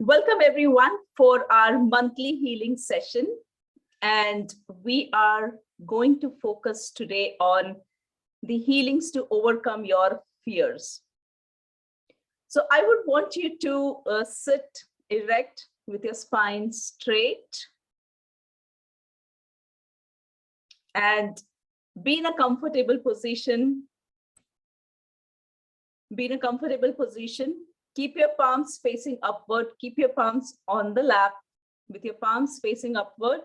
Welcome everyone for our monthly healing session. And we are going to focus today on the healings to overcome your fears. So I would want you to sit erect with your spine straight and be in a comfortable position. Be in a comfortable position. Keep your palms facing upward. Keep your palms on the lap with your palms facing upward.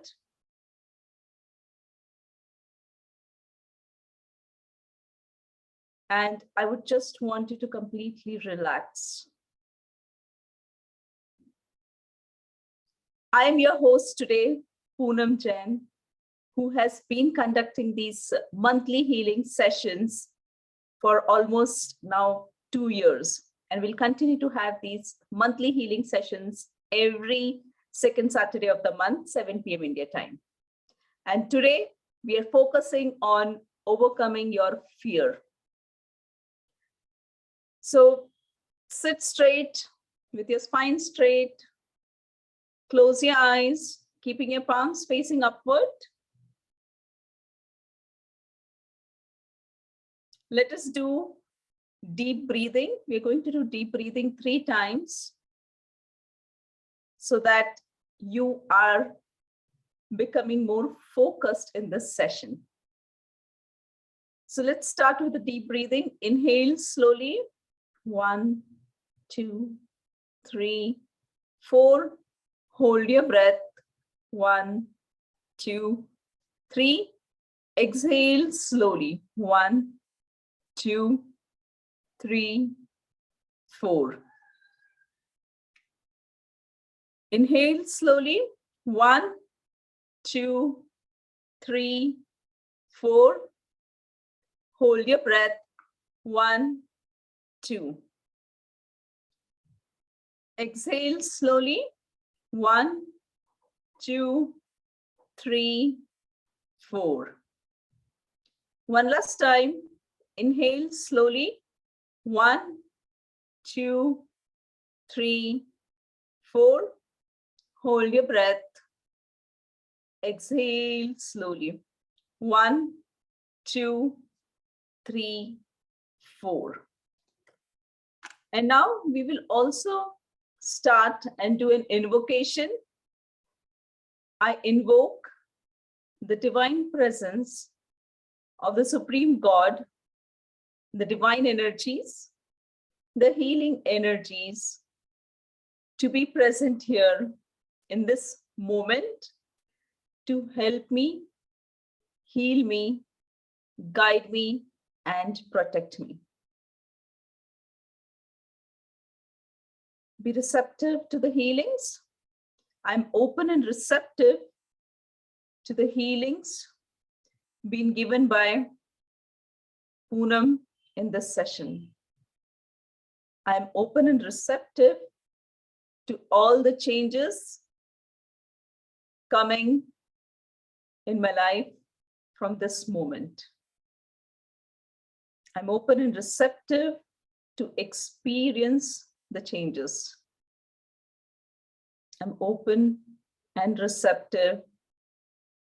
And I would just want you to completely relax. I am your host today, Poonam Jain, who has been conducting these monthly healing sessions for almost now 2 years. And we'll continue to have these monthly healing sessions every second Saturday of the month, 7 p.m. India time. And today we are focusing on overcoming your fear. So sit straight with your spine straight. Close your eyes, keeping your palms facing upward. Let us do deep breathing. We're going to do deep breathing 3 times so that you are becoming more focused in this session. So let's start with the deep breathing. Inhale slowly. 1, 2, 3, 4. Hold your breath. 1, 2, 3. Exhale slowly. 1, 2, 3, 4. Inhale slowly. 1, 2, 3, 4. Hold your breath. 1, 2. Exhale slowly. 1, 2, 3, 4. One last time. Inhale slowly. 1, 2, 3, 4. Hold your breath. Exhale slowly. 1, 2, 3, 4. And now we will also start and do an invocation. I invoke the divine presence of the Supreme God, the divine energies, the healing energies to be present here in this moment to help me, heal me, guide me, and protect me. Be receptive to the healings. I'm open and receptive to the healings being given by Poonam in this session. I'm open and receptive to all the changes coming in my life from this moment. I'm open and receptive to experience the changes. I'm open and receptive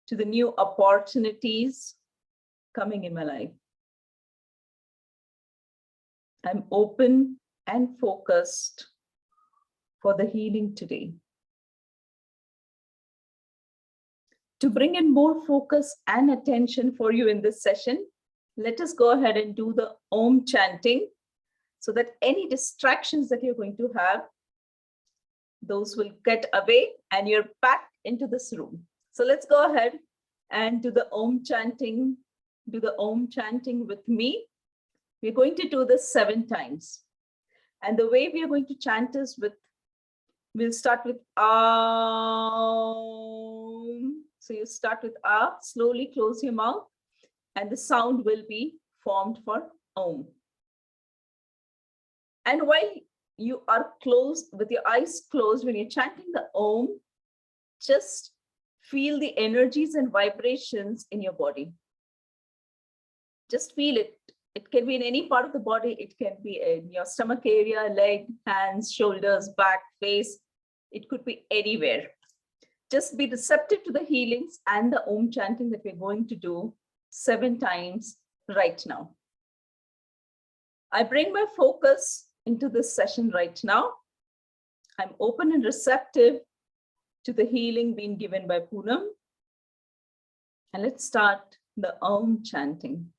to the new opportunities coming in my life. I'm open and focused for the healing today. To bring in more focus and attention for you in this session, let us go ahead and do the Om chanting so that any distractions that you're going to have, those will get away and you're back into this room. So let's go ahead and do the Om chanting. Do the Om chanting with me. We're going to do this 7 times. And the way we are going to chant is we'll start with Om. So you start with A, slowly close your mouth, and the sound will be formed for Om. And while you are closed, with your eyes closed, when you're chanting the Om, just feel the energies and vibrations in your body. Just feel it. It can be in any part of the body. It can be in your stomach area, leg, hands, shoulders, back, face. It could be anywhere. Just be receptive to the healings and the Om chanting that we're going to do 7 times right now. I bring my focus into this session right now. I'm open and receptive to the healing being given by Poonam. And let's start the Om chanting.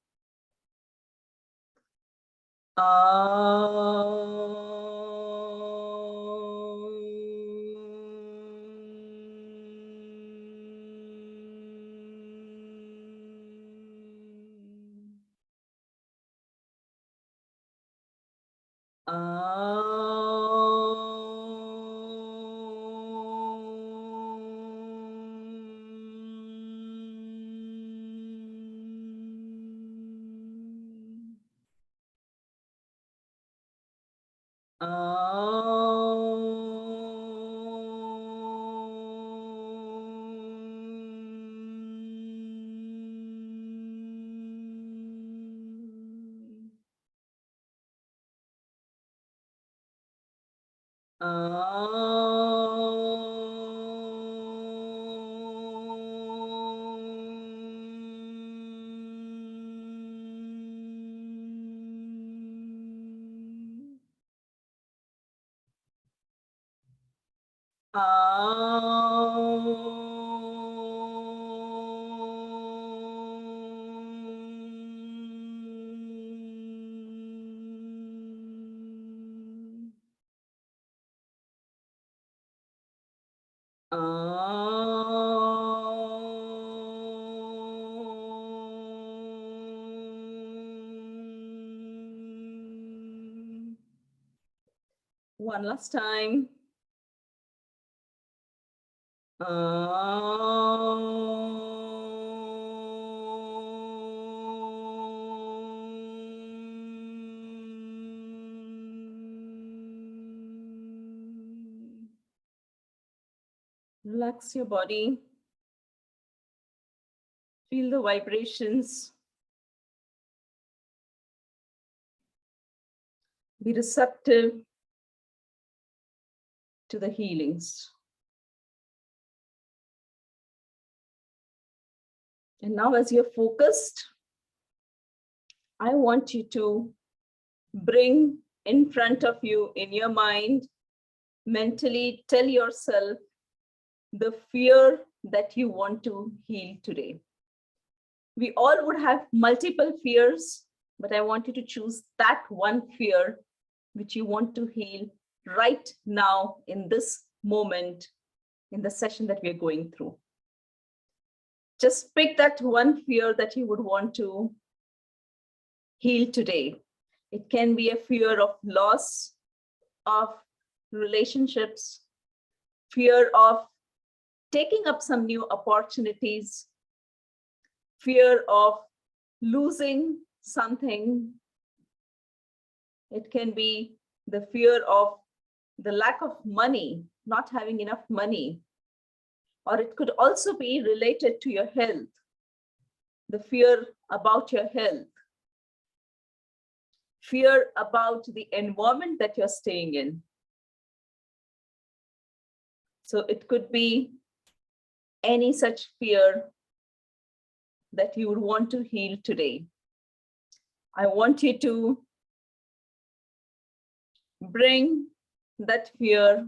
One last time. Relax your body. Feel the vibrations. Be receptive to the healings. And now as you're focused, I want you to bring in front of you in your mind, mentally tell yourself the fear that you want to heal today. We all would have multiple fears, but I want you to choose that one fear which you want to heal right now in this moment, in the session that we're going through. Just pick that one fear that you would want to heal today. It can be a fear of loss of relationships, fear of taking up some new opportunities, fear of losing something. It can be the fear of the lack of money, not having enough money. Or it could also be related to your health, the fear about your health, fear about the environment that you're staying in. So it could be any such fear that you would want to heal today. I want you to bring that fear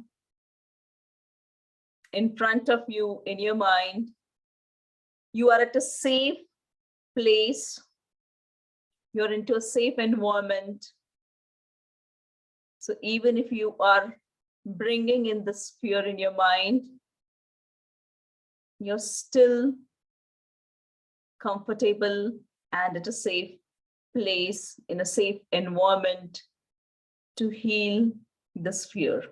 in front of you in your mind. You are at a safe place. You're into a safe environment. So even if you are bringing in this fear in your mind, you're still comfortable and at a safe place, in a safe environment to heal this fear.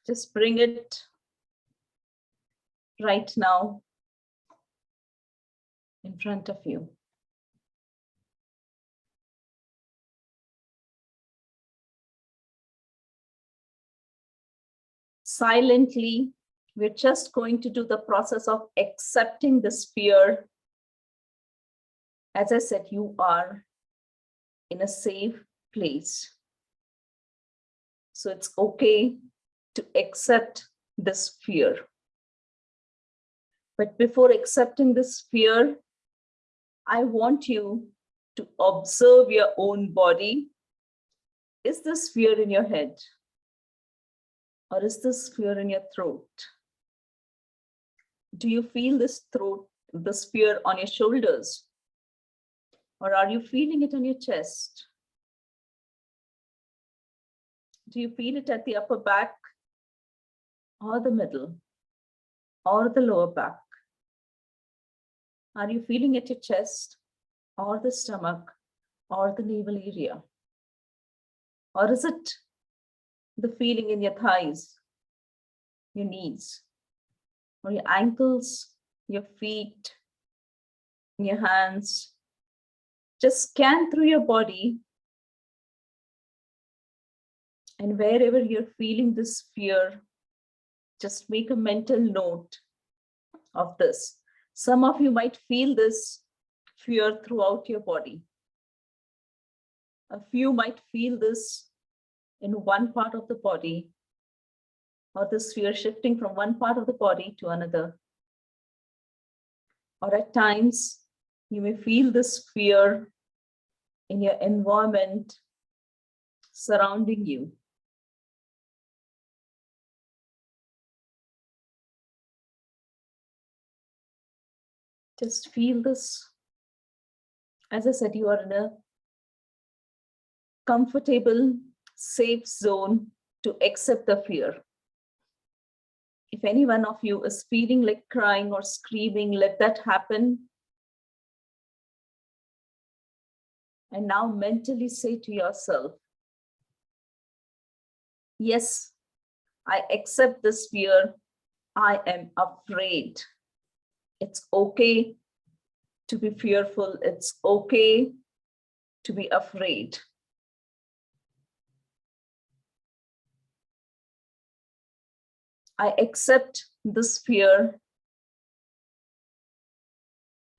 Just bring it right now in front of you. Silently, we're just going to do the process of accepting this fear. As I said, you are in a safe place. So it's okay to accept this fear. But before accepting this fear, I want you to observe your own body. Is this fear in your head? Or is this fear in your throat? Do you feel this fear on your shoulders? Or are you feeling it on your chest? Do you feel it at the upper back, or the middle, or the lower back? Are you feeling it at your chest, or the stomach, or the navel area? Or is it the feeling in your thighs, your knees, or your ankles, your feet, your hands? Just scan through your body, and wherever you're feeling this fear, just make a mental note of this. Some of you might feel this fear throughout your body. A few might feel this in one part of the body, or this fear shifting from one part of the body to another. Or at times, you may feel this fear in your environment surrounding you. Just feel this. As I said, you are in a comfortable, safe zone to accept the fear. If any one of you is feeling like crying or screaming, let that happen. And now mentally say to yourself, yes, I accept this fear. I am afraid. It's okay to be fearful. It's okay to be afraid. I accept this fear.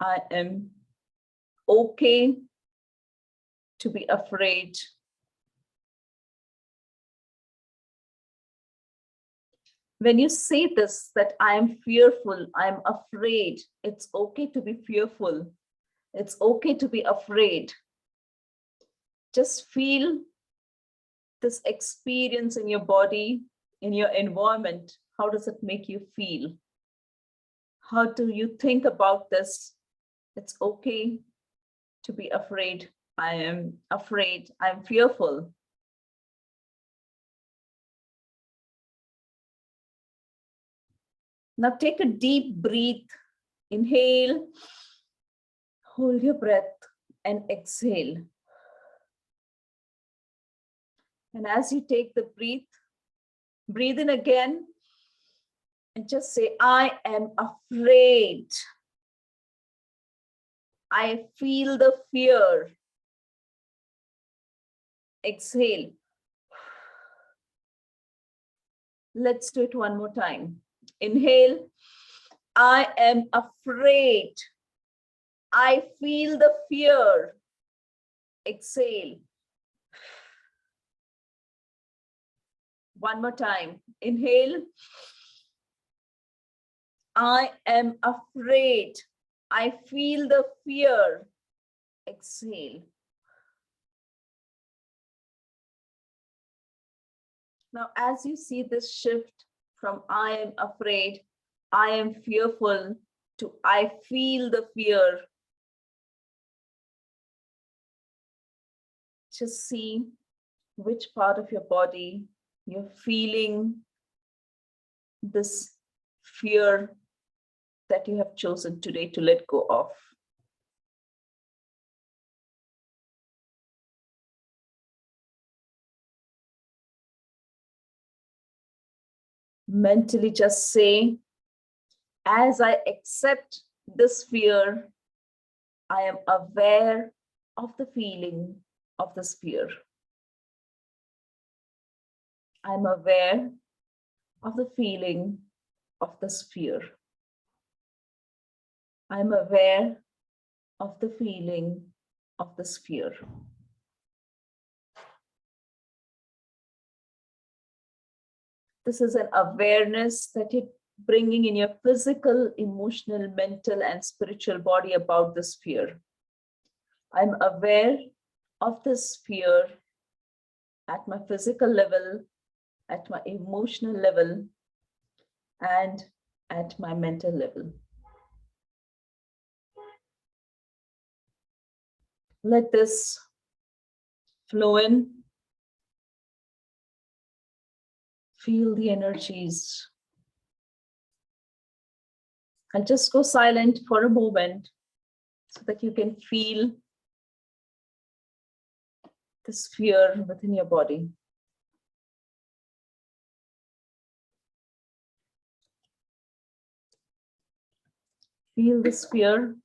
I am okay to be afraid. When you say this, that I am fearful, I am afraid, it's okay to be fearful. It's okay to be afraid. Just feel this experience in your body, in your environment. How does it make you feel? How do you think about this? It's okay to be afraid. I am afraid. I'm fearful. Now take a deep breath. Inhale, hold your breath, and exhale. And as you take the breathe in again, and just say, I am afraid. I feel the fear. Exhale. Let's do it one more time. Inhale. I am afraid. I feel the fear. Exhale. One more time. Inhale. I am afraid. I feel the fear. Exhale. Now, as you see this shift from I am afraid, I am fearful, to I feel the fear, just see which part of your body you're feeling this fear that you have chosen today to let go of. Mentally just say, as I accept this fear, I am aware of the feeling of this fear. I'm aware of the feeling of this fear. I'm aware of the feeling of this fear. This is an awareness that you're bringing in your physical, emotional, mental, and spiritual body about this fear. I'm aware of this fear at my physical level, at my emotional level, and at my mental level. Let this flow in. Feel the energies. I'll just go silent for a moment so that you can feel this fear within your body. Feel this fear.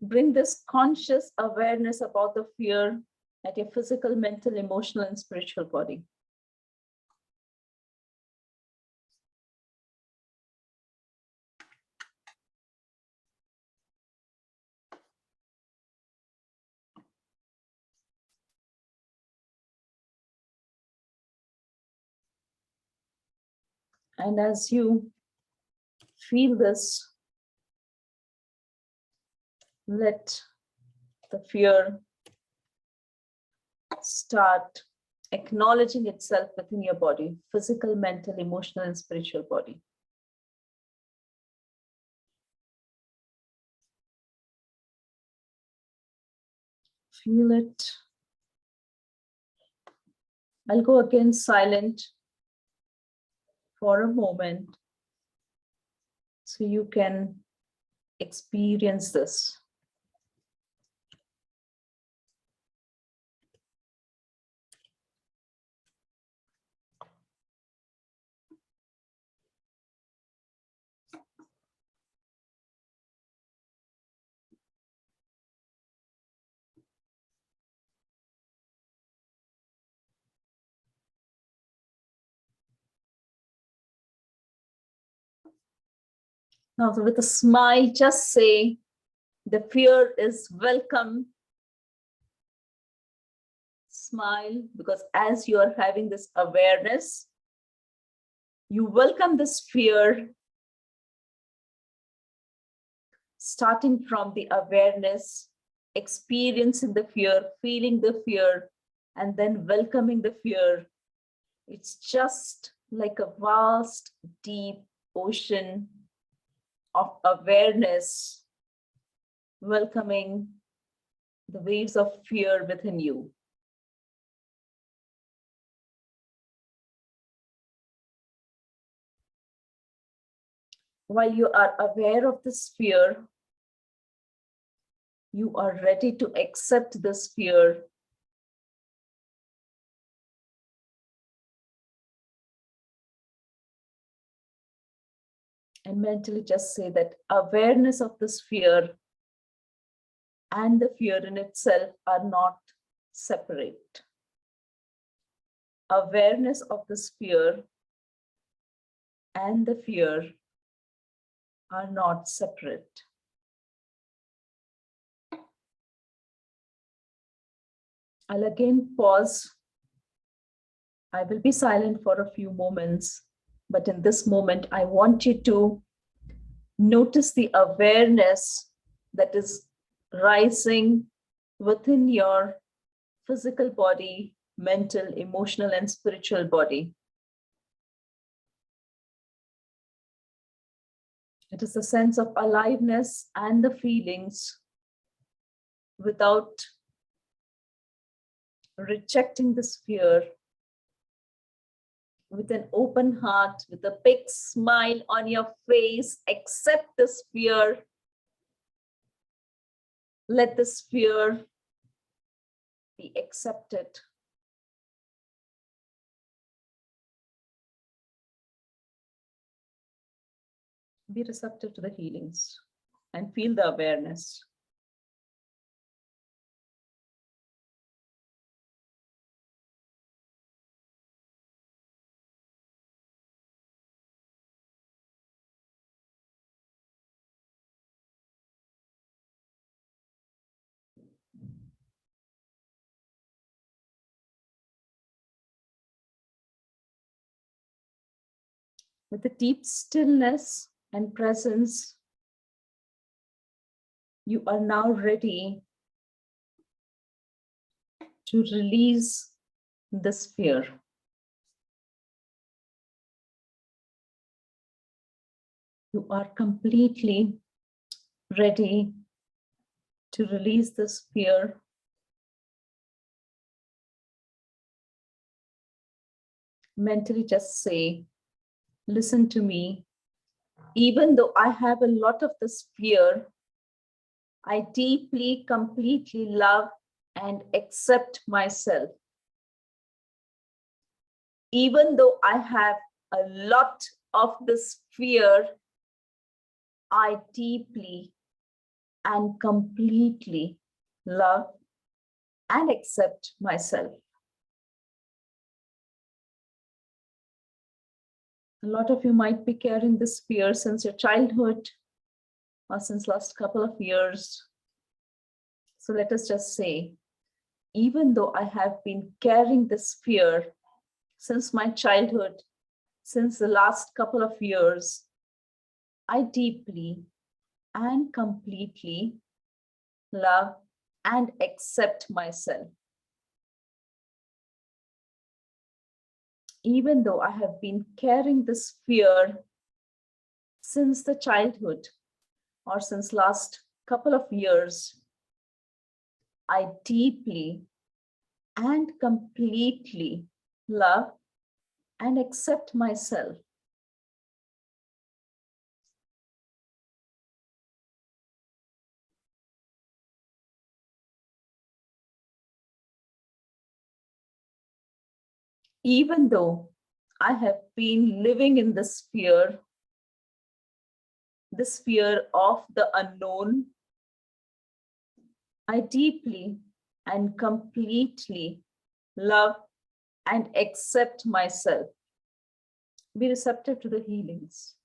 Bring this conscious awareness about the fear at your physical, mental, emotional, and spiritual body. And as you feel this, let the fear start acknowledging itself within your body, physical, mental, emotional, and spiritual body. Feel it. I'll go again silent for a moment so you can experience this. Now, with a smile, just say, the fear is welcome. Smile, because as you are having this awareness, you welcome this fear, starting from the awareness, experiencing the fear, feeling the fear, and then welcoming the fear. It's just like a vast, deep ocean of awareness, welcoming the waves of fear within you. While you are aware of this fear, you are ready to accept this fear. And mentally just say that awareness of this fear and the fear in itself are not separate. Awareness of this fear and the fear are not separate. I'll again pause. I will be silent for a few moments, but in this moment, I want you to notice the awareness that is rising within your physical body, mental, emotional, and spiritual body. It is a sense of aliveness and the feelings without rejecting this fear, with an open heart, with a big smile on your face. Accept this fear. Let this fear be accepted. Be receptive to the healings and feel the awareness. With a deep stillness and presence, you are now ready to release this fear. You are completely ready to release this fear. Mentally just say, listen to me. Even though I have a lot of this fear, I deeply, completely love and accept myself. Even though I have a lot of this fear, I deeply and completely love and accept myself. A lot of you might be carrying this fear since your childhood or since last couple of years. So let us just say, even though I have been carrying this fear since my childhood, since the last couple of years, I deeply and completely love and accept myself. Even though I have been carrying this fear since the childhood or since last couple of years, I deeply and completely love and accept myself. Even though I have been living in this fear of the unknown, I deeply and completely love and accept myself. Be receptive to the healings.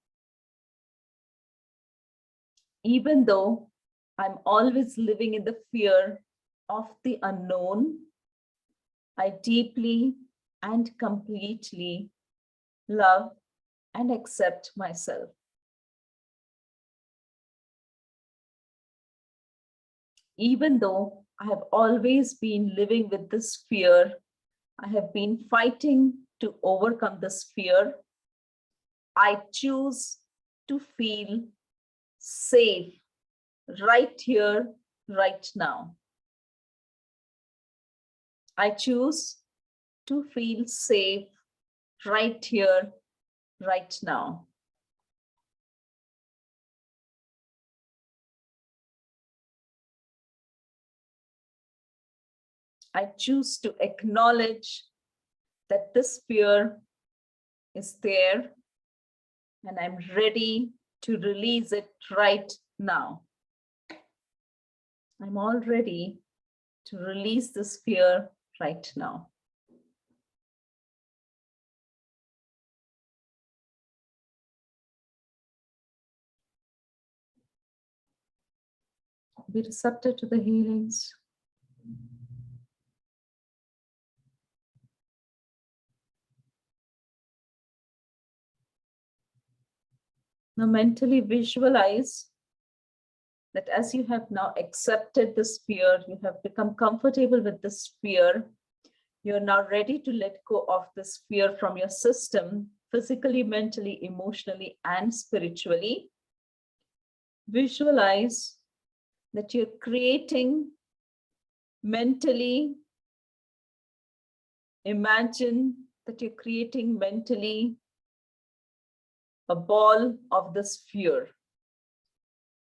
Even though I'm always living in the fear of the unknown, I deeply and completely love and accept myself. Even though I have always been living with this fear, I have been fighting to overcome this fear, I choose to feel safe right here, right now. I choose to feel safe right here, right now. I choose to acknowledge that this fear is there and I'm ready to release it right now. I'm all ready to release this fear right now. Be receptive to the healings. Now mentally visualize that as you have now accepted this fear, you have become comfortable with this fear, you're now ready to let go of this fear from your system, physically, mentally, emotionally, and spiritually. Visualize that you're creating mentally, imagine that you're creating mentally a ball of this fear.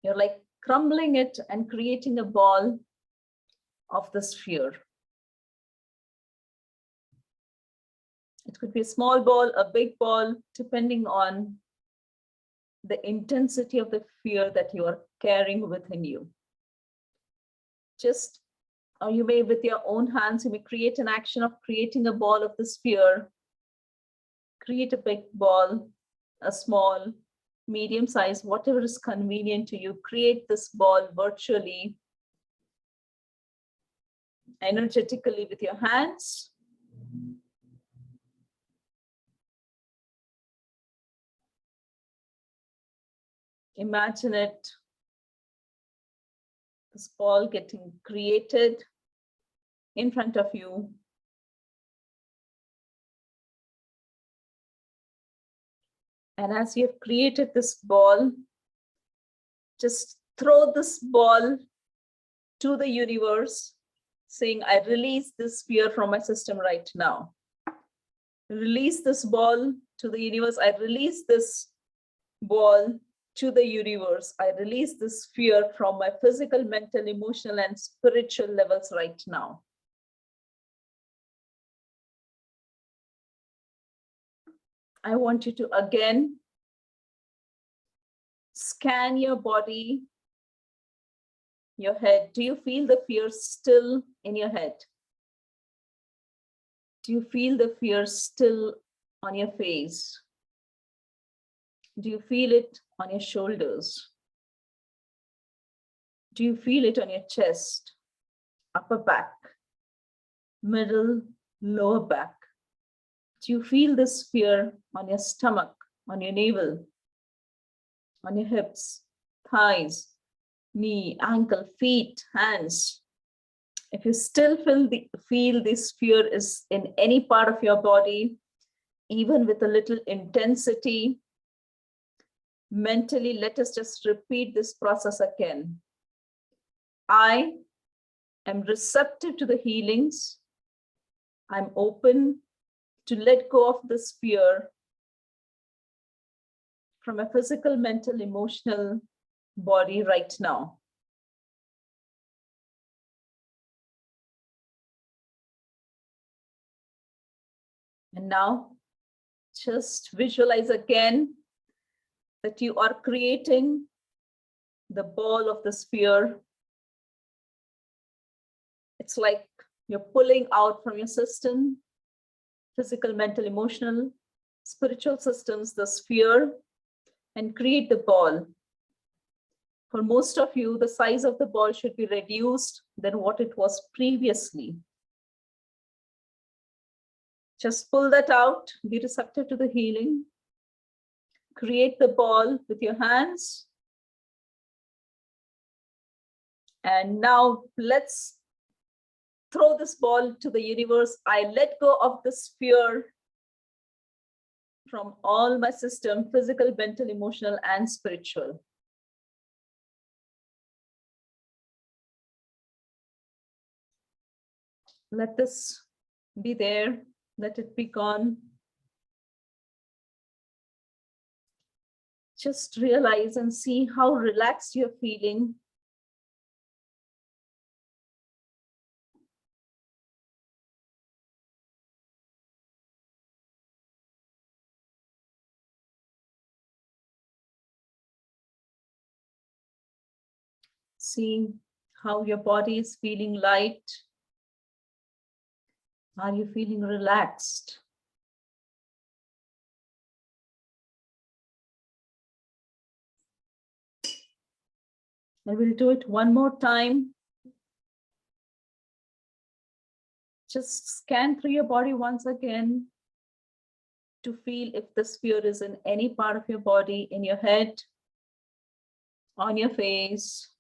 You're like crumbling it and creating a ball of this fear. It could be a small ball, a big ball, depending on the intensity of the fear that you are carrying within you. Just, or you may, with your own hands, you may create an action of creating a ball of this fear. Create a big ball, a small, medium size, whatever is convenient to you. Create this ball virtually, energetically with your hands. Imagine it, this ball getting created in front of you. And as you have created this ball, just throw this ball to the universe, saying, I release this fear from my system right now. Release this ball to the universe. I release this ball to the universe. I release this fear from my physical, mental, emotional, and spiritual levels right now. I want you to again scan your body, your head. Do you feel the fear still in your head? Do you feel the fear still on your face? Do you feel it on your shoulders? Do you feel it on your chest, upper back, middle, lower back? Do you feel this fear on your stomach, on your navel, on your hips, thighs, knee, ankle, feet, hands? If you still feel this fear is in any part of your body, even with a little intensity, mentally, let us just repeat this process again. I am receptive to the healings. I'm open to let go of this fear from a physical, mental, emotional body right now. And now, just visualize again that you are creating the ball of the sphere. It's like you're pulling out from your system, physical, mental, emotional, spiritual systems, the sphere, and create the ball. For most of you, the size of the ball should be reduced than what it was previously. Just pull that out, be receptive to the healing. Create the ball with your hands. And now let's throw this ball to the universe. I let go of this fear from all my system, physical, mental, emotional, and spiritual. Let this be there. Let it be gone. Just realize and see how relaxed you're feeling. See how your body is feeling light. Are you feeling relaxed? And we'll do it one more time. Just scan through your body once again to feel if this fear is in any part of your body, in your head, on your face,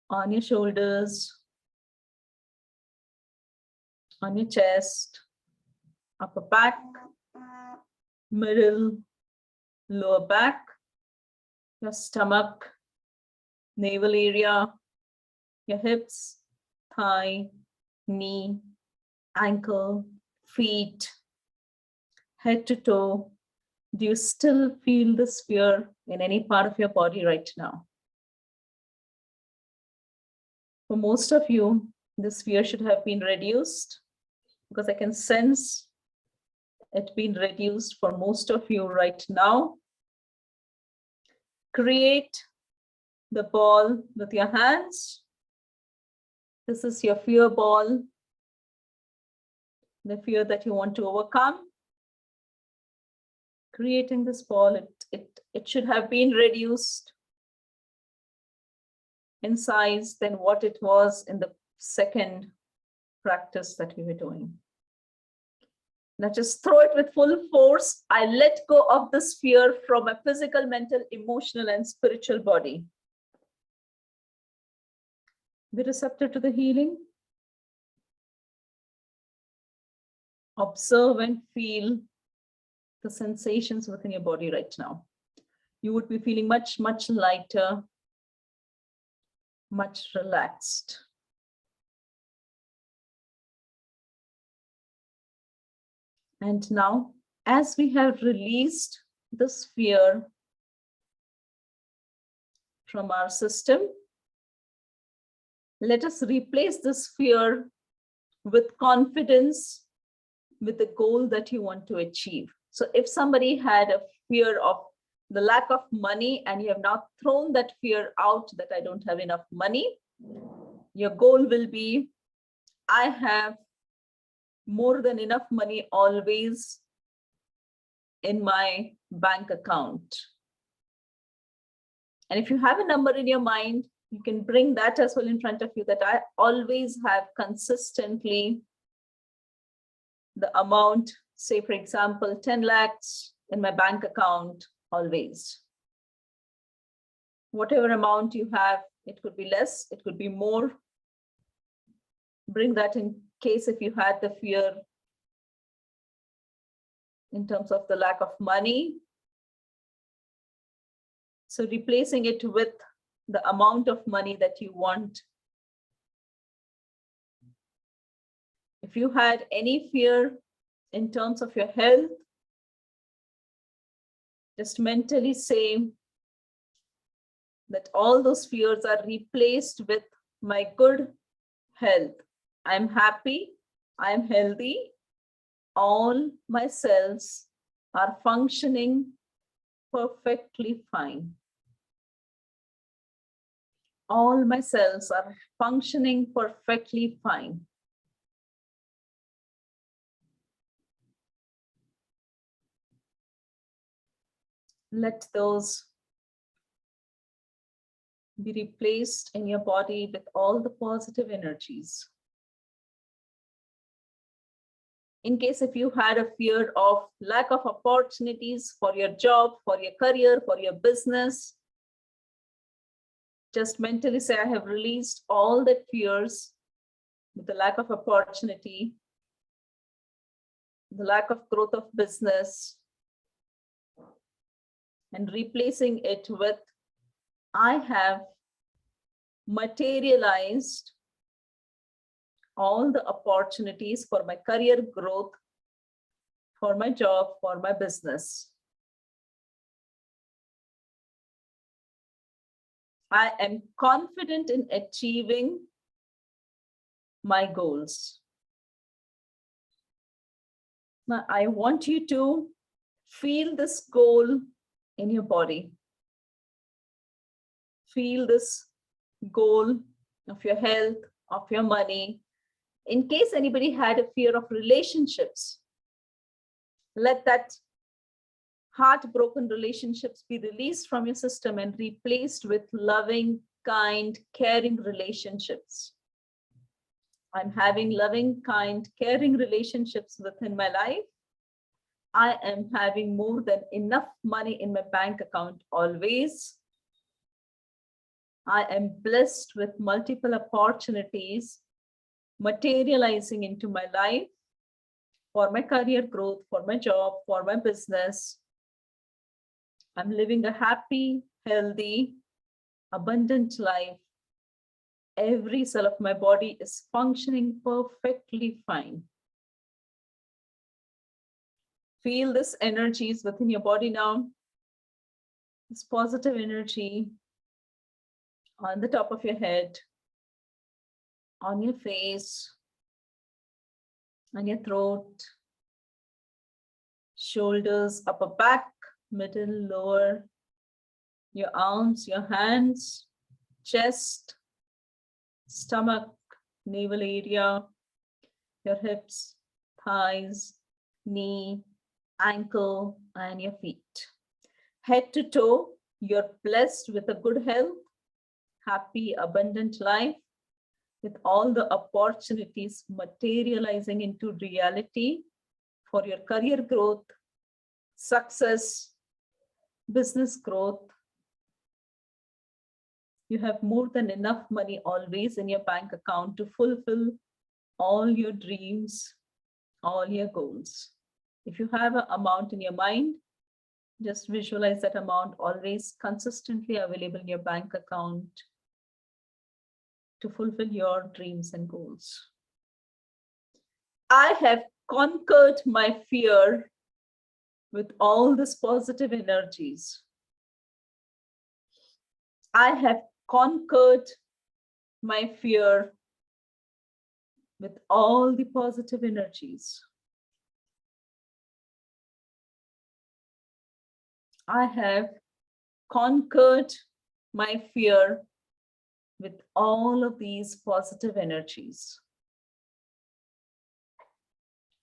on your shoulders, on your chest, upper back, middle, lower back, your stomach, navel area, your hips, thigh, knee, ankle, feet, head to toe. Do you still feel this fear in any part of your body right now? For most of you, this fear should have been reduced because I can sense it being reduced for most of you right now. Create the ball with your hands. This is your fear ball, the fear that you want to overcome. Creating this ball, it should have been reduced in size than what it was in the second practice that we were doing. Now just throw it with full force. I let go of this fear from my physical, mental, emotional, and spiritual body. Be receptive to the healing. Observe and feel the sensations within your body right now. You would be feeling much, much lighter, much relaxed. And now, as we have released this fear from our system, let us replace this fear with confidence, with the goal that you want to achieve. So if somebody had a fear of the lack of money and you have now thrown that fear out that I don't have enough money, your goal will be, I have more than enough money always in my bank account. And if you have a number in your mind, you can bring that as well in front of you, that I always have consistently the amount, say for example, 10 lakhs in my bank account always. Whatever amount you have, it could be less, it could be more. Bring that in case if you had the fear in terms of the lack of money. So replacing it with the amount of money that you want. If you had any fear in terms of your health, just mentally say that all those fears are replaced with my good health. I'm happy, I'm healthy, all my cells are functioning perfectly fine. All my cells are functioning perfectly fine. Let those be replaced in your body with all the positive energies. In case if you had a fear of lack of opportunities for your job, for your career, for your business, just mentally say, I have released all the fears with the lack of opportunity, the lack of growth of business, and replacing it with, I have materialized all the opportunities for my career growth, for my job, for my business. I am confident in achieving my goals. Now, I want you to feel this goal in your body. Feel this goal of your health, of your money. In case anybody had a fear of relationships, let that heartbroken relationships be released from your system and replaced with loving, kind, caring relationships. I'm having loving, kind, caring relationships within my life. I am having more than enough money in my bank account always. I am blessed with multiple opportunities materializing into my life for my career growth, for my job, for my business. I'm living a happy, healthy, abundant life. Every cell of my body is functioning perfectly fine. Feel this energies within your body now. This positive energy on the top of your head, on your face, on your throat, shoulders, upper back, middle, lower, your arms, your hands, chest, stomach, navel area, your hips, thighs, knee, ankle, and your feet. Head to toe, you're blessed with a good health, happy, abundant life, with all the opportunities materializing into reality for your career growth, success, business growth. You have more than enough money always in your bank account to fulfill all your dreams, all your goals. If you have an amount in your mind, just visualize that amount always consistently available in your bank account to fulfill your dreams and goals. I have conquered my fear with all these positive energies. I have conquered my fear with all the positive energies. I have conquered my fear with all of these positive energies.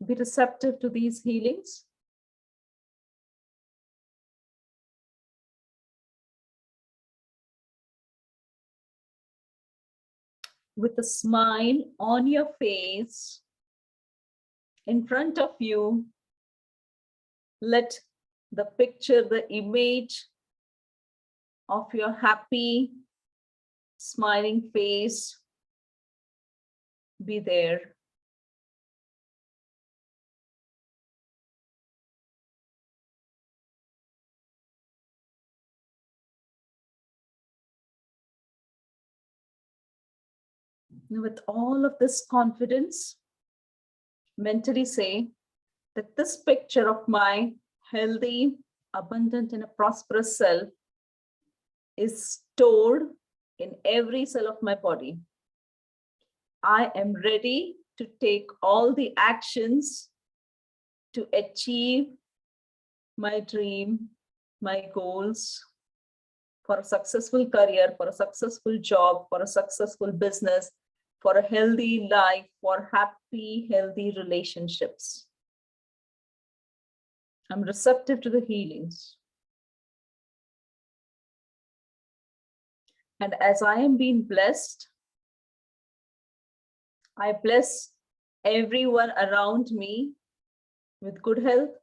Be receptive to these healings. With a smile on your face, in front of you, let the picture, the image of your happy, smiling face be there. With all of this confidence, mentally say that this picture of my healthy, abundant, and a prosperous self is stored in every cell of my body. I am ready to take all the actions to achieve my dream, my goals for a successful career, for a successful job, for a successful business, for a healthy life, for happy, healthy relationships. I'm receptive to the healings. And as I am being blessed, I bless everyone around me with good health,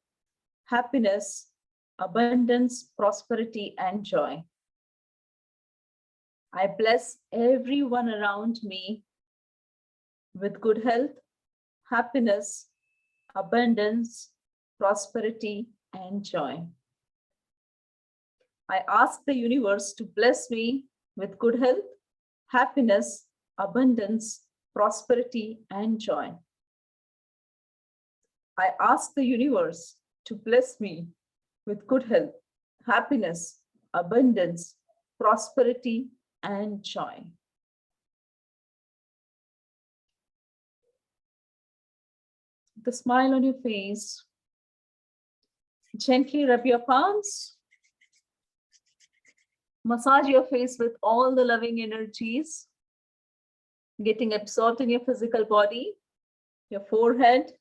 happiness, abundance, prosperity, and joy. I bless everyone around me with good health, happiness, abundance, prosperity, and joy. I ask the universe to bless me with good health, happiness, abundance, prosperity, and joy. I ask the universe to bless me with good health, happiness, abundance, prosperity, and joy. The smile on your face. Gently rub your palms. Massage your face with all the loving energies getting absorbed in your physical body, your forehead,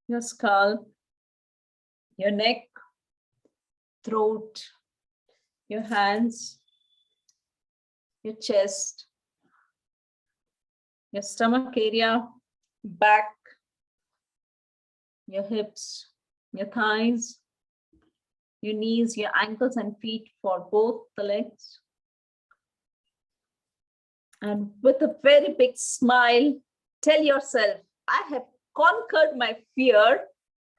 your scalp, your neck, throat, your hands, your chest, your stomach area, back, your hips, your thighs, your knees, your ankles and feet for both the legs. And with a very big smile, tell yourself, I have conquered my fear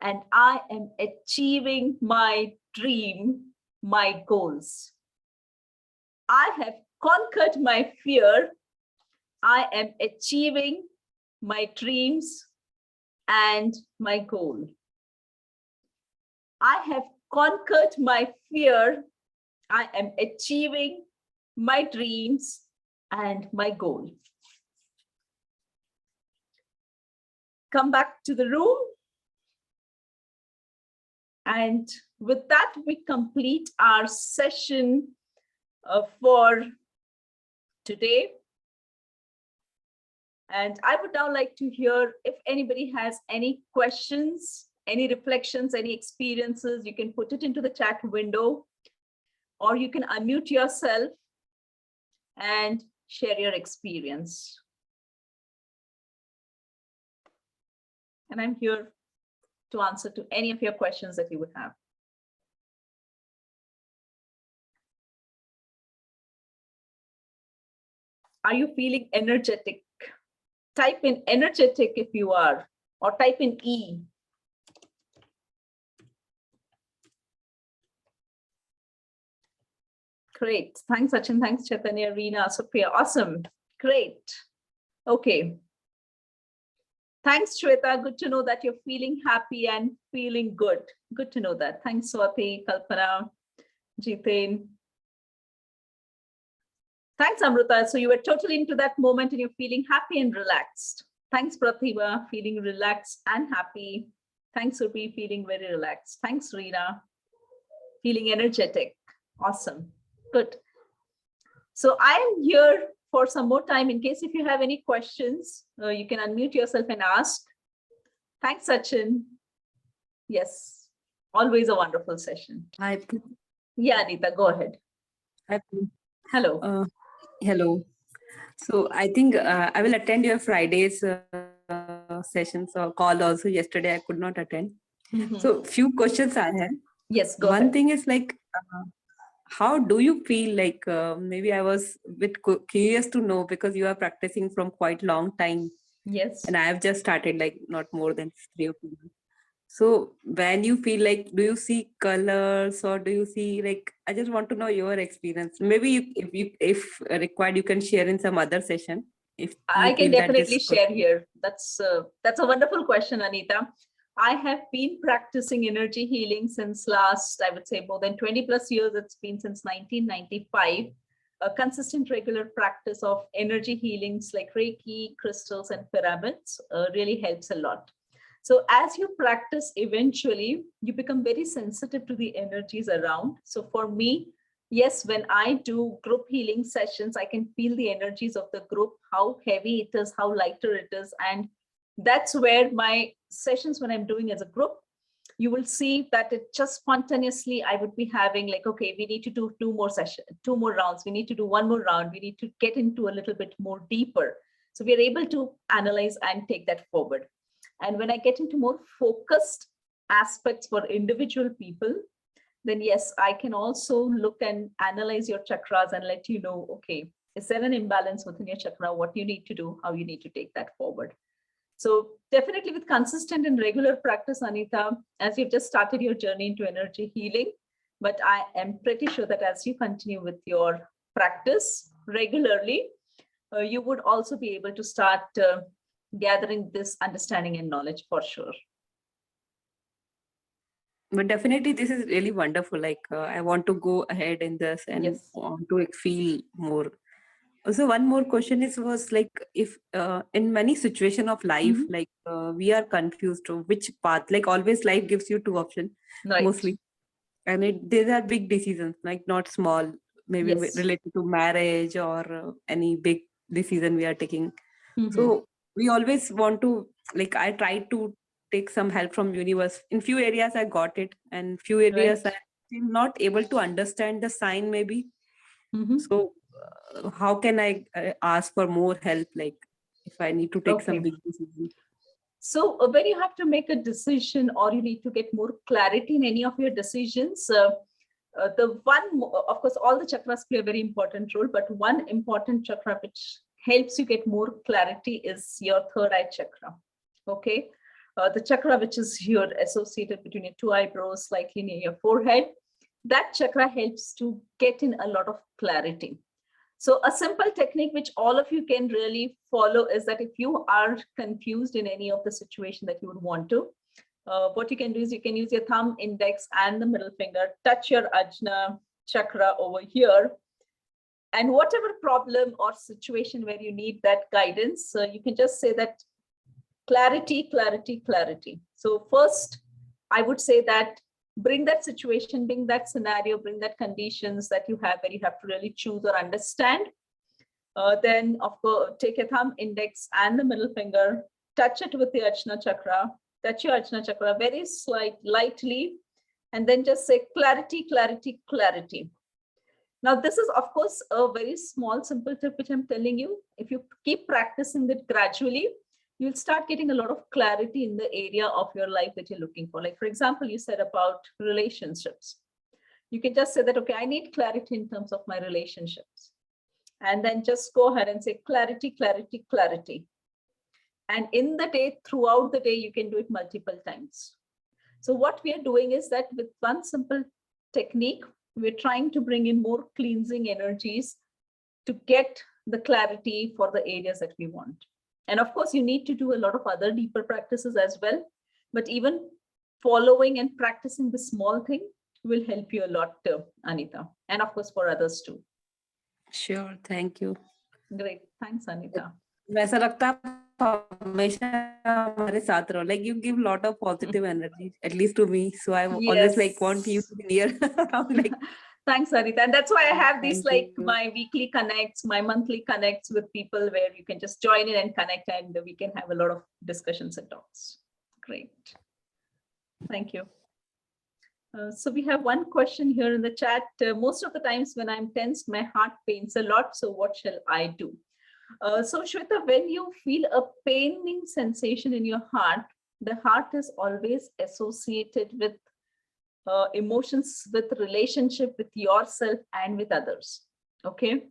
and I am achieving my dream, my goals. I have conquered my fear. I am achieving my dreams and my goal. I have conquered my fear. I am achieving my dreams and my goal. Come back to the room. And with that, we complete our session for today. And I would now like to hear if anybody has any questions, any reflections, any experiences. You can put it into the chat window, or you can unmute yourself and share your experience. And I'm here to answer to any of your questions that you would have. Are you feeling energetic? Type in energetic if you are, or type in E. Great. Thanks, Sachin. Thanks, Chaitanya, Reena, Supriya. Awesome. Great. Okay. Thanks, Shweta. Good to know that you're feeling happy and feeling good. Good to know that. Thanks, Swati, Kalpana, Jiten. Thanks, Amrita. So you were totally into that moment and you're feeling happy and relaxed. Thanks, Pratibha, feeling relaxed and happy. Thanks, Urbi, feeling very relaxed. Thanks, Reena, feeling energetic. Awesome. Good. So I am here for some more time in case if you have any questions, you can unmute yourself and ask. Thanks, Sachin. Yes, always a wonderful session. Hi. Yeah, Anita, go ahead. Hi. Hello. Hello. So I think I will attend your Friday's sessions or call also. Yesterday I could not attend. So few questions I have. Yes, go One ahead. thing is like, how do you feel like, maybe I was a bit curious to know because you are practicing from quite long time. Yes. And I have just started like not more than 3 or 4 months. So when you feel like, do you see colors or do you see like, I just want to know your experience. Maybe if required, you can share in some other session. If I can feel that definitely this share here. That's a wonderful question, Anita. I have been practicing energy healing since last, I would say more than 20 plus years. It's been since 1995. A consistent regular practice of energy healings like Reiki, crystals, and pyramids really helps a lot. So as you practice, eventually you become very sensitive to the energies around. So for me, yes, when I do group healing sessions, I can feel the energies of the group, how heavy it is, how lighter it is. And that's where my sessions, when I'm doing as a group, you will see that it just spontaneously, I would be having like, okay, we need to do 2 more sessions, 2 more rounds. We need to do 1 more round. We need to get into a little bit more deeper. So we are able to analyze and take that forward. And when I get into more focused aspects for individual people, then yes, I can also look and analyze your chakras and let you know, okay, is there an imbalance within your chakra, what you need to do, how you need to take that forward. So definitely with consistent and regular practice, Anita, as you've just started your journey into energy healing, but I am pretty sure that as you continue with your practice regularly, you would also be able to start gathering this understanding and knowledge for sure. But definitely this is really wonderful. Like I want to go ahead in this and yes. want to like, feel more. Also, one more question was like, if in many situation of life, like we are confused to which path, like always life gives you 2 options, right. mostly. And these are big decisions, like not small, maybe yes. related to marriage or any big decision we are taking. So we always want to, like, I try to take some help from universe. In few areas I got it, and few areas right. I'm not able to understand the sign maybe. So how can I ask for more help, like if I need to take some big decision? So when you have to make a decision or you need to get more clarity in any of your decisions, the one, of course, all the chakras play a very important role, but one important chakra which helps you get more clarity is your third eye chakra. Okay. The chakra which is here associated between your 2 eyebrows, slightly near your forehead, that chakra helps to get in a lot of clarity. So a simple technique which all of you can really follow is that if you are confused in any of the situation that you would want to, what you can do is you can use your thumb, index, and the middle finger, touch your Ajna chakra over here. And whatever problem or situation where you need that guidance, you can just say that clarity, clarity, clarity. So first, I would say that bring that situation, bring that scenario, bring that conditions that you have where you have to really choose or understand. Then, of course, take your thumb, index, and the middle finger, touch it with the Ajna chakra, touch your Ajna chakra very lightly, and then just say clarity, clarity, clarity. Now, this is, of course, a very small, simple tip which I'm telling you. If you keep practicing it gradually, you'll start getting a lot of clarity in the area of your life that you're looking for. Like, for example, you said about relationships. You can just say that, okay, I need clarity in terms of my relationships. And then just go ahead and say clarity, clarity, clarity. And in the day, throughout the day, you can do it multiple times. So what we are doing is that with one simple technique, we're trying to bring in more cleansing energies to get the clarity for the areas that we want. And of course, you need to do a lot of other deeper practices as well. But even following and practicing the small thing will help you a lot, Anita. And of course, for others too. Sure, thank you. Great. Thanks, Anita. वैसा लगता है आप हमेशा हमारे साथ रहो. Like you give a lot of positive energy, at least to me. So I always like want you to be near. I'm like, thanks, Anita. And that's why I have these Thank like you. my weekly connects, my monthly connects with people where you can just join in and connect and we can have a lot of discussions and talks. Great. Thank you. So we have one question here in the chat. Most of the times when I'm tensed, my heart pains a lot. So what shall I do? So Shweta, when you feel a paining sensation in your heart, the heart is always associated with emotions, with relationship with yourself and with others. Okay.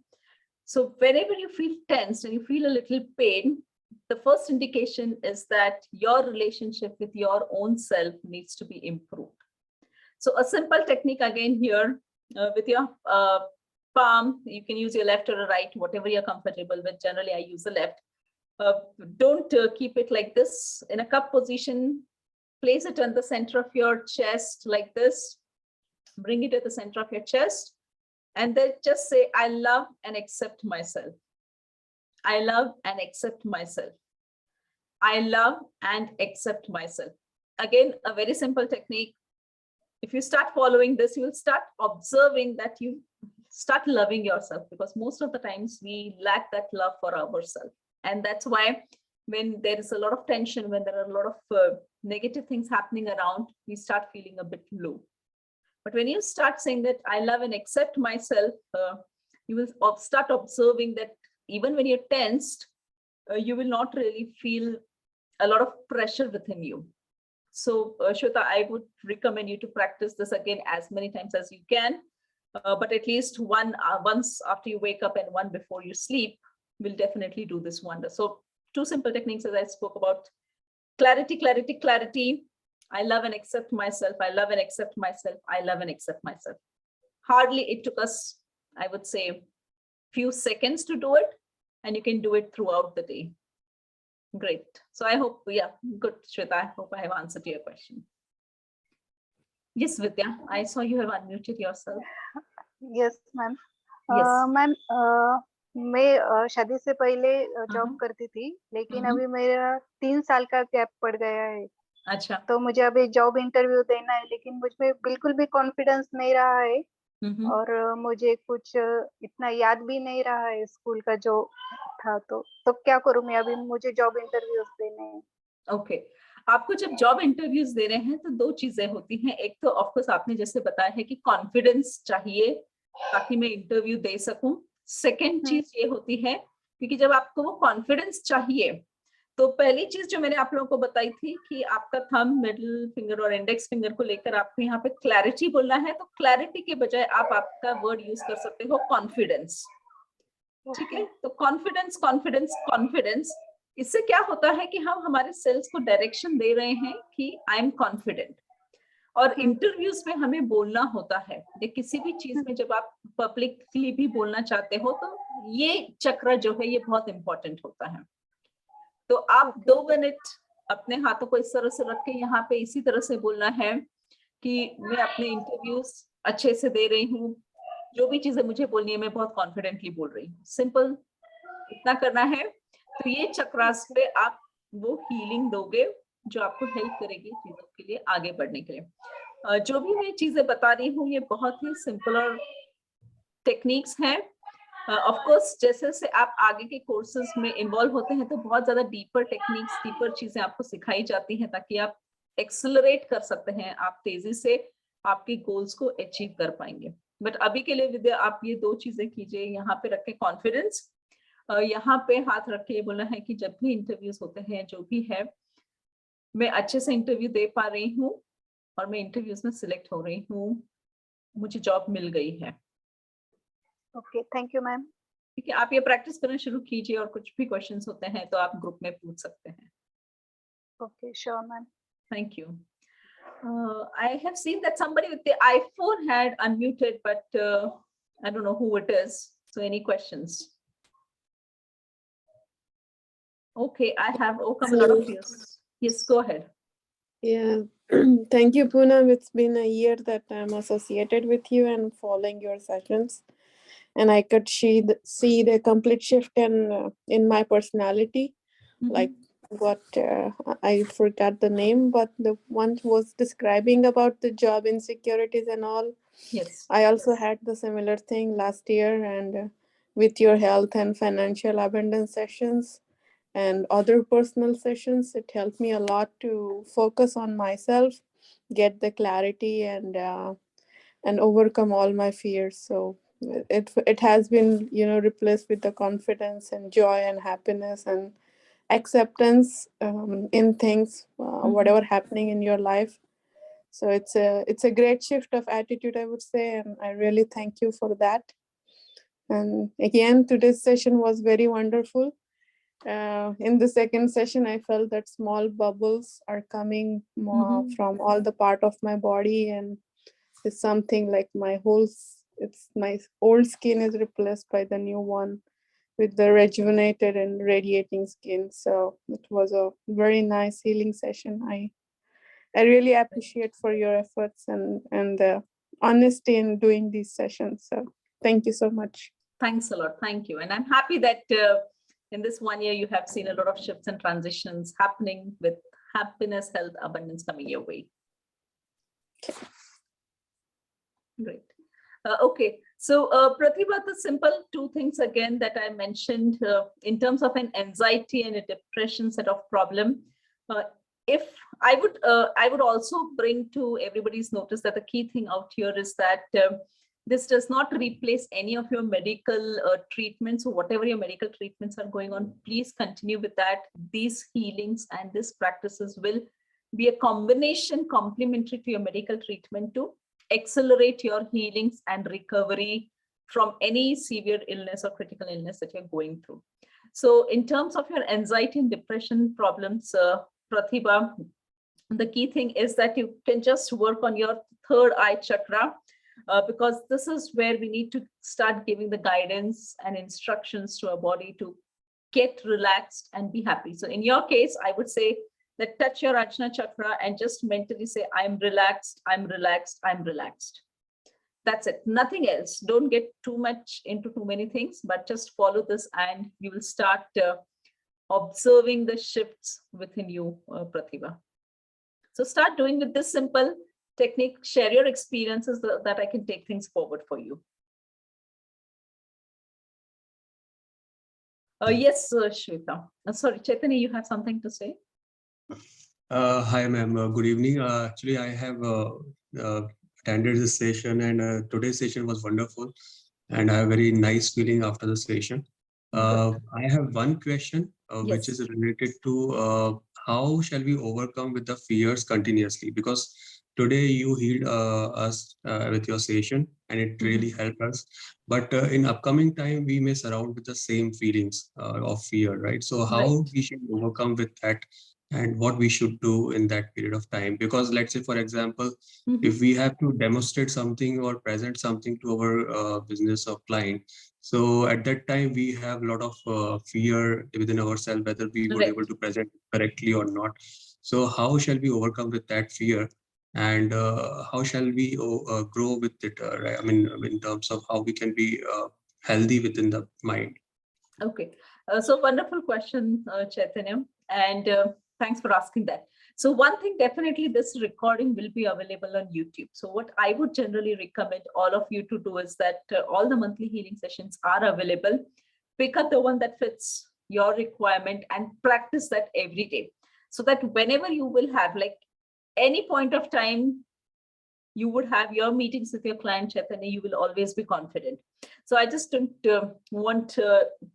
So whenever you feel tense and you feel a little pain, the first indication is that your relationship with your own self needs to be improved. So a simple technique again here with your palm, you can use your left or right, whatever you're comfortable with. Generally, I use the left. Don't keep it like this in a cup position. Place it on the center of your chest like this. Bring it at the center of your chest. And then just say, I love and accept myself. I love and accept myself. I love and accept myself. Again, a very simple technique. If you start following this, you will start observing that you start loving yourself, because most of the times we lack that love for ourselves. And that's why when there is a lot of tension, when there are a lot of negative things happening around, we start feeling a bit low. But when you start saying that I love and accept myself, you will start observing that even when you're tensed, you will not really feel a lot of pressure within you. So Shweta, I would recommend you to practice this again as many times as you can, but at least once after you wake up and one before you sleep will definitely do this wonder. So 2 simple techniques as I spoke about: clarity, clarity, clarity. I love and accept myself. I love and accept myself. I love and accept myself. Hardly it took us, I would say, few seconds to do it, and you can do it throughout the day. Great. So I hope, yeah, good, Shweta. I hope I have answered your question. Yes, Vidya, I saw you have unmuted yourself. Yes, ma'am. Yes. Ma'am मैं शादी से पहले job करती थी, लेकिन अभी मेरा 3 साल का गैप पड़ गया है. अच्छा. तो मुझे अभी जॉब इंटरव्यू देना है, लेकिन मुझमें बिल्कुल भी कॉन्फिडेंस नहीं रहा है. और मुझे कुछ इतना याद भी नहीं रहा है स्कूल का जो था. तो क्या करूं मैं? अभी मुझे जॉब इंटरव्यूज देने हैं. ओके. आपको जब जॉब इंटरव्यूज दे रहे हैं तो 2 चीजें होती हैं. एक तो ऑफकोर्स आपने जैसे बताया है कि कॉन्फिडेंस चाहिए ताकि मैं इंटरव्यू दे सकूं. सेकेंड चीज ये होती है क्योंकि जब आपको वो कॉन्फिडेंस चाहिए, तो पहली चीज जो मैंने आप लोगों को बताई थी कि आपका थंब, मिडिल फिंगर और इंडेक्स फिंगर को लेकर आपको यहाँ पे क्लैरिटी बोलना है. तो क्लैरिटी के बजाय आप आपका वर्ड यूज कर सकते हो कॉन्फिडेंस. ठीक है. तो कॉन्फिडेंस, कॉन्फिडेंस, कॉन्फिडेंस. इससे क्या होता है कि हम हमारे सेल्स को डायरेक्शन दे रहे हैं कि आई एम कॉन्फिडेंट. और इंटरव्यूज में हमें बोलना होता है या किसी भी चीज में जब आप पब्लिकली भी बोलना चाहते हो, तो ये चक्र जो है ये बहुत इंपॉर्टेंट होता है. तो आप 2 मिनट अपने हाथों को इस तरह से रख के यहाँ पे इसी तरह से बोलना है कि मैं अपने इंटरव्यूज अच्छे से दे रही हूँ, जो भी चीजें मुझे बोलनी है मैं बहुत कॉन्फिडेंटली बोल रही हूँ. सिंपल इतना करना है. तो ये चक्रास पे आप वो हीलिंग दोगे जो आपको हेल्प करेगी चीजों के लिए आगे बढ़ने के लिए. जो भी मैं चीजें बता रही हूँ ये बहुत ही सिंपल और टेक्निक्स हैं. ऑफ कोर्स जैसे जैसे आप आगे के कोर्सेज में इन्वॉल्व होते हैं तो बहुत ज्यादा डीपर टेक्निक्स, डीपर चीजें आपको सिखाई जाती हैं ताकि आप एक्सेलरेट कर सकते हैं, आप तेजी से आपके गोल्स को अचीव कर पाएंगे. बट अभी के लिए विद्या आप ये 2 चीजें कीजिए. यहाँ पे रखें कॉन्फिडेंस यहाँ पे हाथ रख के बोला है कि जब भी इंटरव्यूज होते हैं जो भी है, मैं अच्छे से इंटरव्यू दे पा रही हूँ और मैं इंटरव्यूज में सिलेक्ट हो रही हूँ, मुझे जॉब मिल गई है। Okay, thank you ma'am. ठीक है, आप ये प्रैक्टिस करना शुरू कीजिए और कुछ भी क्वेश्चंस होते हैं तो आप ग्रुप में पूछ सकते हैं। Okay, sure ma'am. Thank you. I have seen that somebody with the iPhone had unmuted, but I don't know who it is. So any questions? Okay, I have come a lot of years. Yes, go ahead. Yeah, thank you, Poonam. It's been a year that I'm associated with you and following your sessions, and I could see the complete shift in my personality. Like what I forgot the name, but the one was describing about the job insecurities and all. Yes. I also had the similar thing last year, and with your health and financial abundance sessions and other personal sessions, it helped me a lot to focus on myself, get the clarity, and overcome all my fears. So it has been, replaced with the confidence and joy and happiness and acceptance in things, whatever happening in your life. So it's a great shift of attitude, I would say, and I really thank you for that. And again, today's session was very wonderful. In the second session, I felt that small bubbles are coming from all the part of my body, and it's something like my old skin is replaced by the new one with the rejuvenated and radiating skin. So it was a very nice healing session. I really appreciate for your efforts and the honesty in doing these sessions. So thank you so much. Thanks a lot. Thank you. And I'm happy that in this 1 year, you have seen a lot of shifts and transitions happening with happiness, health, abundance coming your way. Great. Okay. So Pratibha, the simple two things again that I mentioned in terms of an anxiety and a depression set of problem. If I would also bring to everybody's notice that the key thing out here is that this does not replace any of your medical treatments. So whatever your medical treatments are going on, please continue with that. These healings and these practices will be a combination complementary to your medical treatment to accelerate your healings and recovery from any severe illness or critical illness that you're going through. So in terms of your anxiety and depression problems, Pratibha, the key thing is that you can just work on your third eye chakra, because this is where we need to start giving the guidance and instructions to our body to get relaxed and be happy. So in your case, I would say that touch your Ajna chakra and just mentally say, I'm relaxed, I'm relaxed, I'm relaxed. That's it, nothing else. Don't get too much into too many things, but just follow this and you will start observing the shifts within you, Pratibha. So start doing with this simple technique, share your experiences that I can take things forward for you. Yes, Shweta. Sorry, Chaitanya, you have something to say? Hi, ma'am. Good evening. Actually, I have attended this session, and today's session was wonderful, and I have a very nice feeling after the session. I have one question, which is related to how shall we overcome with the fears continuously? Because today you healed us with your session, and it really helped us. But in upcoming time, we may surround with the same feelings of fear, right? So how we should overcome with that, and what we should do in that period of time? Because let's say, for example, if we have to demonstrate something or present something to our business or client, so at that time we have a lot of fear within ourselves whether we would be able to present correctly or not. So how shall we overcome with that fear, and how shall we grow with it, right? I mean, in terms of how we can be healthy within the mind. Okay, so wonderful question, Chaitanya, and thanks for asking that. So one thing, definitely this recording will be available on YouTube. So what I would generally recommend all of you to do is that all the monthly healing sessions are available. Pick up the one that fits your requirement and practice that every day. So that whenever you will have like any point of time, you would have your meetings with your client, Chaitanya, you will always be confident. So I just don't want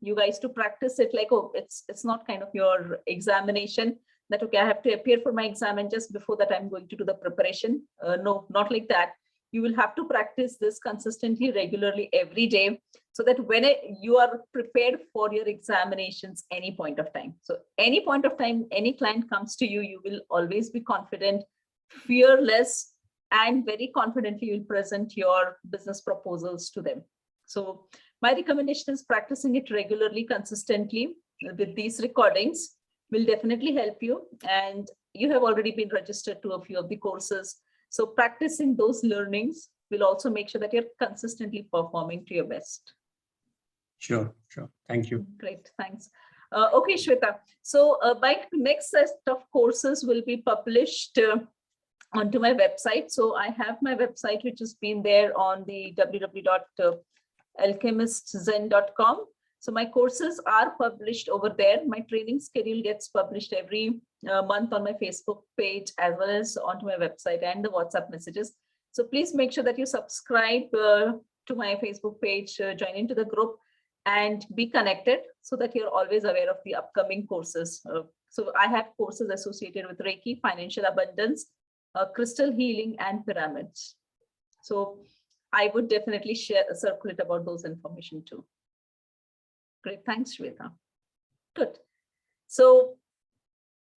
you guys to practice it like, oh, it's not kind of your examination that, okay, I have to appear for my exam and just before that I'm going to do the preparation. No, not like that. You will have to practice this consistently, regularly, every day, so that when you are prepared for your examinations any point of time. So any point of time, any client comes to you, you will always be confident, fearless, and very confidently you'll present your business proposals to them. So my recommendation is practicing it regularly, consistently with these recordings will definitely help you. And you have already been registered to a few of the courses. So practicing those learnings will also make sure that you're consistently performing to your best. Sure. Thank you. Great, thanks. Okay, Shweta. So my next set of courses will be published onto my website. So I have my website, which has been there on the www.alchemistzhen.com. So my courses are published over there. My training schedule gets published every month on my Facebook page, as well as onto my website and the WhatsApp messages. So please make sure that you subscribe to my Facebook page, join into the group, and be connected so that you're always aware of the upcoming courses. So I have courses associated with Reiki, financial abundance, crystal healing, and pyramids. So I would definitely circulate about those information too. Great, thanks, Shweta. Good. So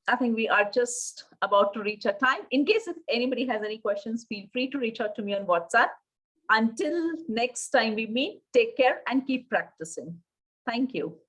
I think we are just about to reach our time. In case if anybody has any questions, feel free to reach out to me on WhatsApp. Until next time we meet, take care and keep practicing. Thank you.